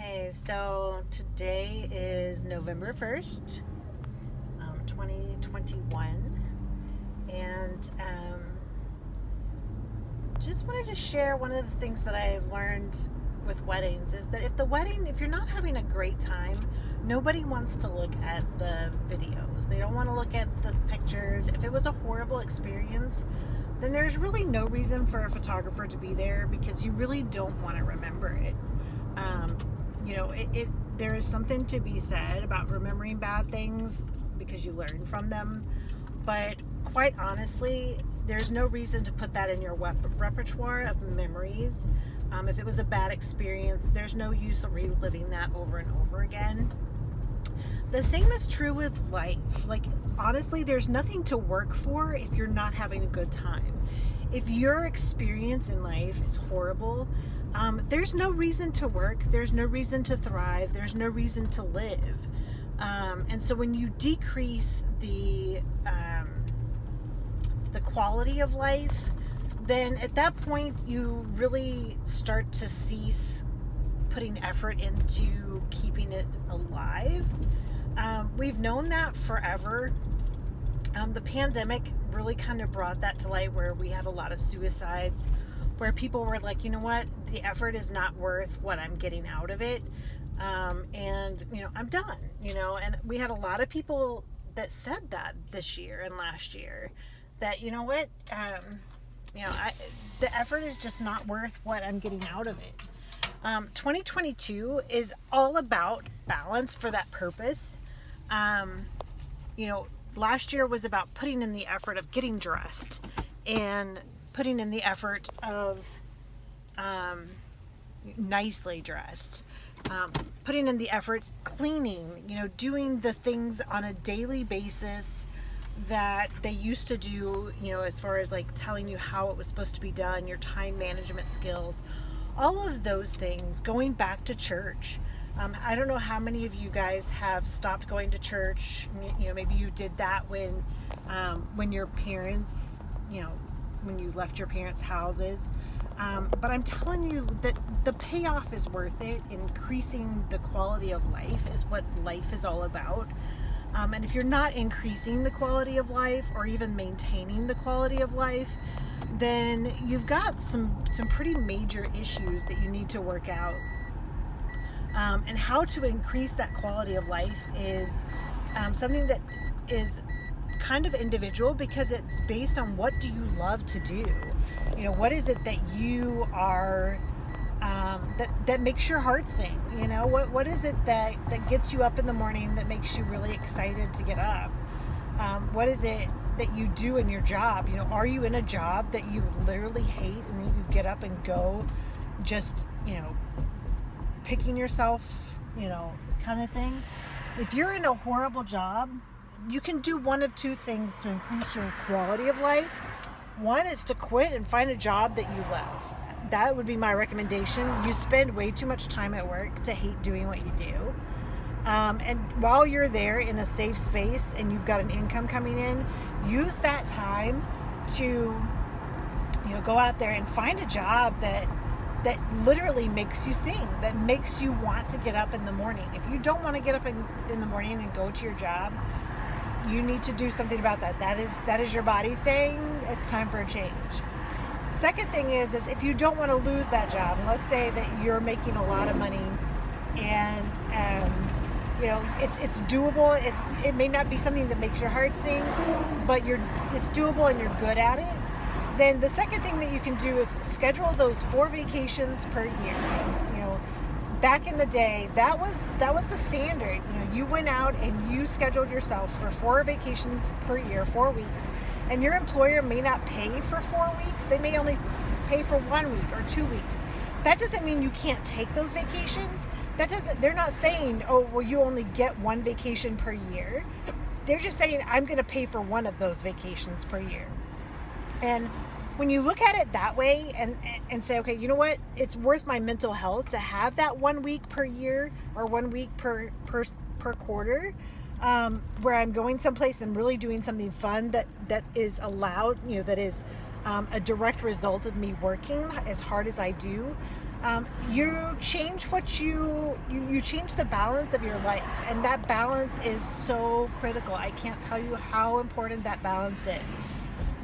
Hey, so today is November 1st, 2021, and just wanted to share one of the things that I've learned with weddings is that if you're not having a great time, nobody wants to look at the videos. They don't want to look at the pictures. If it was a horrible experience, then there's really no reason for a photographer to be there because you really don't want to remember it. Um, there is something to be said about remembering bad things because you learn from them, but quite honestly, there's no reason to put that in your repertoire of memories. If it was a bad experience, there's no use of reliving that over and over again. The same is true with life. Like, honestly, there's nothing to work for if you're not having a good time. If your experience in life is horrible, there's no reason to work. There's no reason to thrive. There's no reason to live. And so when you decrease the quality of life, then at that point you really start to cease putting effort into keeping it alive. We've known that forever. The pandemic really kind of brought that to light, where we had a lot of suicides, where people were like, you know what, the effort is not worth what I'm getting out of it. And I'm done, and we had a lot of people that said that this year and last year, that, the effort is just not worth what I'm getting out of it. 2022 is all about balance for that purpose. Last year was about putting in the effort of getting dressed and putting in the effort of nicely dressed, putting in the effort cleaning, doing the things on a daily basis that they used to do, as far as like telling you how it was supposed to be done, your time management skills, all of those things, going back to church. I don't know how many of you guys have stopped going to church. Maybe you did that when your parents, when you left your parents' houses. But I'm telling you that the payoff is worth it. Increasing the quality of life is what life is all about. And if you're not increasing the quality of life or even maintaining the quality of life, then you've got some pretty major issues that you need to work out. And how to increase that quality of life is something that is kind of individual, because it's based on what do you love to do. What is it that you are that makes your heart sing? What is it that gets you up in the morning, that makes you really excited to get up? What is it that you do in your job? Are you in a job that you literally hate and then you get up and go, just picking yourself, kind of thing? If you're in a horrible job, you can do one of two things to increase your quality of life. One is to quit and find a job that you love. That would be my recommendation. You spend way too much time at work to hate doing what you do. And while you're there in a safe space and you've got an income coming in, use that time to, go out there and find a job that literally makes you sing, that makes you want to get up in the morning. If you don't want to get up in the morning and go to your job, you need to do something about that. That is your body saying it's time for a change. Second thing is if you don't want to lose that job, and let's say that you're making a lot of money and it's doable. It may not be something that makes your heart sing, but it's doable and you're good at it. Then the second thing that you can do is schedule those 4 vacations per year. Back in the day, that was the standard. You went out and you scheduled yourself for 4 vacations per year, 4 weeks, and your employer may not pay for 4 weeks. They may only pay for 1 week or 2 weeks. That doesn't mean you can't take those vacations. They're not saying, oh, well, you only get 1 vacation per year. They're just saying, I'm going to pay for one of those vacations per year. And when you look at it that way and say, okay, you know what, it's worth my mental health to have that 1 week per year or 1 week per quarter, where I'm going someplace and really doing something fun that is allowed, that is a direct result of me working as hard as I do. You change what you change the balance of your life, and that balance is so critical. I can't tell you how important that balance is.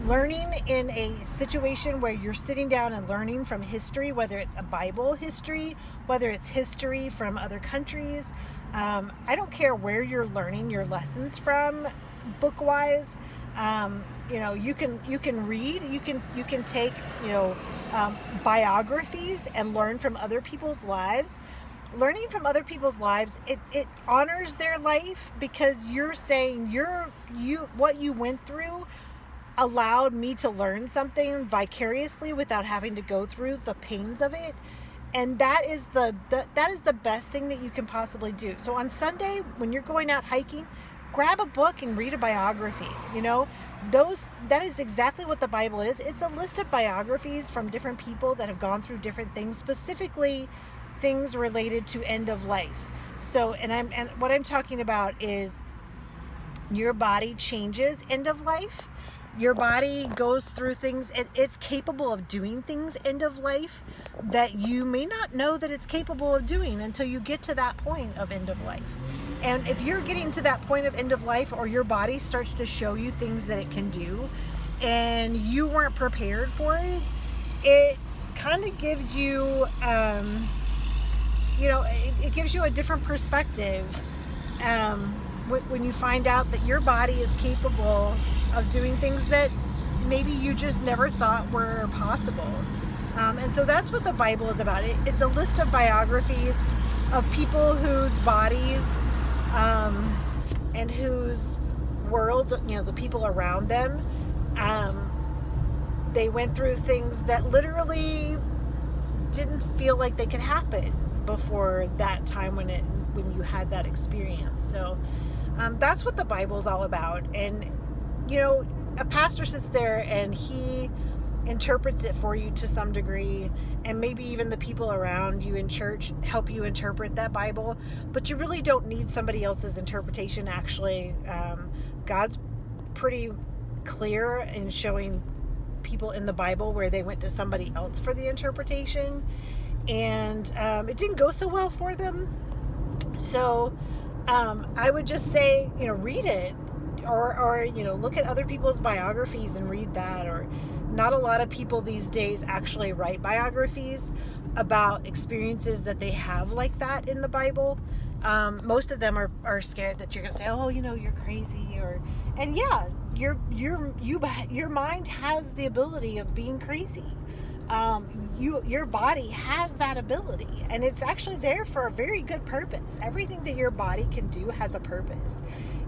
Learning in a situation where you're sitting down and learning from history, whether it's a Bible history, whether it's history from other countries, I don't care where you're learning your lessons from, book wise. You can read, you can take biographies and learn from other people's lives. Learning from other people's lives, it honors their life, because you're saying what you went through allowed me to learn something vicariously without having to go through the pains of it. And that is the best thing that you can possibly do. So on Sunday, when you're going out hiking, grab a book and read a biography. That is exactly what the Bible is. It's a list of biographies from different people that have gone through different things, specifically things related to end of life. So, and what I'm talking about is your body changes end of life. Your body goes through things, and it's capable of doing things end of life that you may not know that it's capable of doing until you get to that point of end of life. And if you're getting to that point of end of life, or your body starts to show you things that it can do and you weren't prepared for it, it kind of gives you it gives you a different perspective when you find out that your body is capable of doing things that maybe you just never thought were possible. And so that's what the Bible is about. It's a list of biographies of people whose bodies and whose world, the people around them, they went through things that literally didn't feel like they could happen before that time when you had that experience. So that's what the Bible is all about. And a pastor sits there and he interprets it for you to some degree, and maybe even the people around you in church help you interpret that Bible, but you really don't need somebody else's interpretation. Actually, God's pretty clear in showing people in the Bible where they went to somebody else for the interpretation, and it didn't go so well for them. So I would just say, read it, or look at other people's biographies and read that. Or not a lot of people these days actually write biographies about experiences that they have like that in the Bible. Most of them are scared that you're gonna say, oh, you're crazy, and yeah, your mind has the ability of being crazy. Your body has that ability, and it's actually there for a very good purpose. Everything that your body can do has a purpose.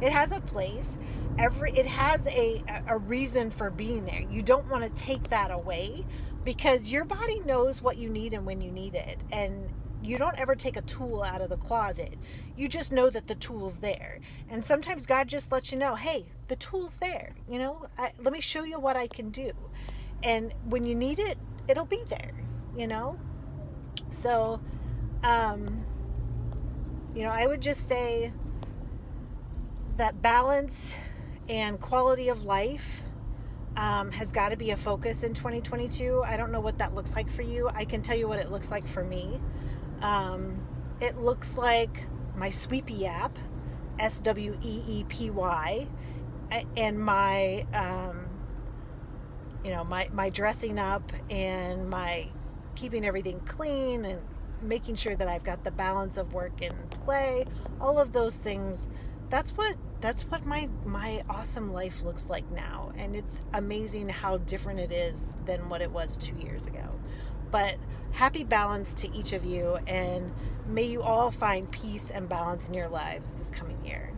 It has a place. It has a reason for being there. You don't want to take that away, because your body knows what you need and when you need it. And you don't ever take a tool out of the closet. You just know that the tool's there. And sometimes God just lets you know, hey, the tool's there. Let me show you what I can do. And when you need it, it'll be there, So, I would just say that balance and quality of life has got to be a focus in 2022. I don't know what that looks like for you. I can tell you what it looks like for me. It looks like my Sweepy app, SWEEPY, and my my dressing up, and my keeping everything clean, and making sure that I've got the balance of work and play, all of those things. That's what my awesome life looks like now. And it's amazing how different it is than what it was 2 years ago. But happy balance to each of you, and may you all find peace and balance in your lives this coming year.